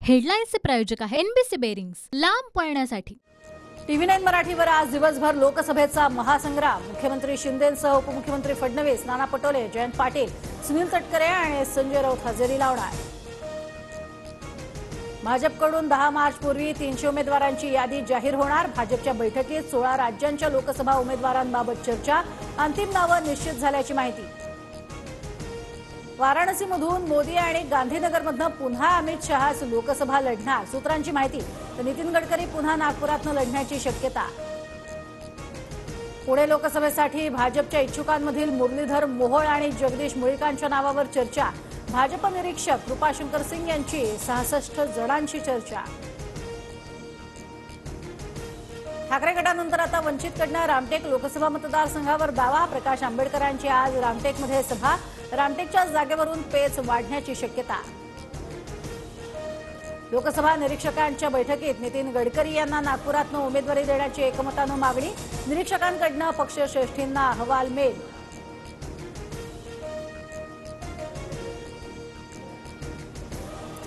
हेडलाईन्सचे प्रायोजक आहे NBC bearings, लांब पळण्यासाठी। TV9 मराठीवर आज दिवसभर लोकसभेचा महासंग्राम। मुख्यमंत्री शिंदेंसह उपमुख्यमंत्री फडणवीस, नाना पटोले, जयंत पाटील, सुनील तटकरे आणि संजय राऊत हजेरी लावणार। भाजपकडून 10 मार्च पूर्वी 300 उमेदवारांची यादी जाहीर होणार। भाजपच्या बैठकीत 16 राज्यांच्या लोकसभा उमेदवारांबाबत चर्चा, अंतिम नावं निश्चित झाल्याची माहिती। वाराणसीमधून मोदी आणि गांधीनगरमधून पुन्हा अमित शहाच लोकसभा लढणार, सूत्रांची माहिती। तर नितीन गडकरी पुन्हा नागपुरातून लढण्याची शक्यता। पुणे लोकसभेसाठी भाजपच्या इच्छुकांमधील मुरलीधर मोहोळ आणि जगदीश मुळीकांच्या नावावर चर्चा। भाजप निरीक्षक कृपाशंकर सिंग यांची 66 जणांशी चर्चा। ठाकरे गटानंतर आता वंचितकडनं रामटेक लोकसभा मतदारसंघावर दावा। प्रकाश आंबेडकरांची आज रामटेकमध्ये सभा। रामटेकच्या जागेवरून पेच वाढण्याची शक्यता। लोकसभा निरीक्षकांच्या बैठकीत नितीन गडकरी यांना नागपुरातून उमेदवारी देण्याची एकमतानं मागणी। निरीक्षकांकडनं पक्षश्रेष्ठींना अहवाल मेल।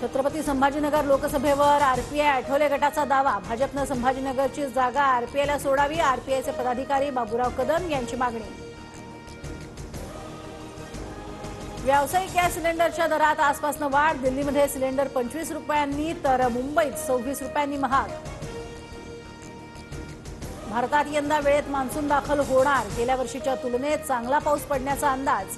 छत्रपती संभाजीनगर लोकसभेवर आरपीआय आठवले गटाचा दावा। भाजपनं संभाजीनगरची जागा आरपीआयला सोडावी, आरपीआयचे पदाधिकारी बाबूराव कदम यांची मागणी। व्यावसायिक गॅस सिलेंडरच्या दरात आजपासून वाढ। दिल्लीमध्ये सिलेंडर 25 रुपयांनी तर मुंबईत 26 रुपयांनी महाग। भारतात यंदा वेळेत मान्सून दाखल होणार, गेल्या वर्षीच्या तुलनेत चांगला पाऊस पडण्याचा अंदाज।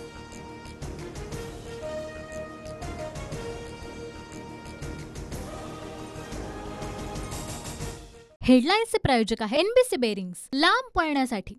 हेडलाईन्सचे प्रायोजक आहे एनबीसी बेरिंग्स, लांब पळण्यासाठी।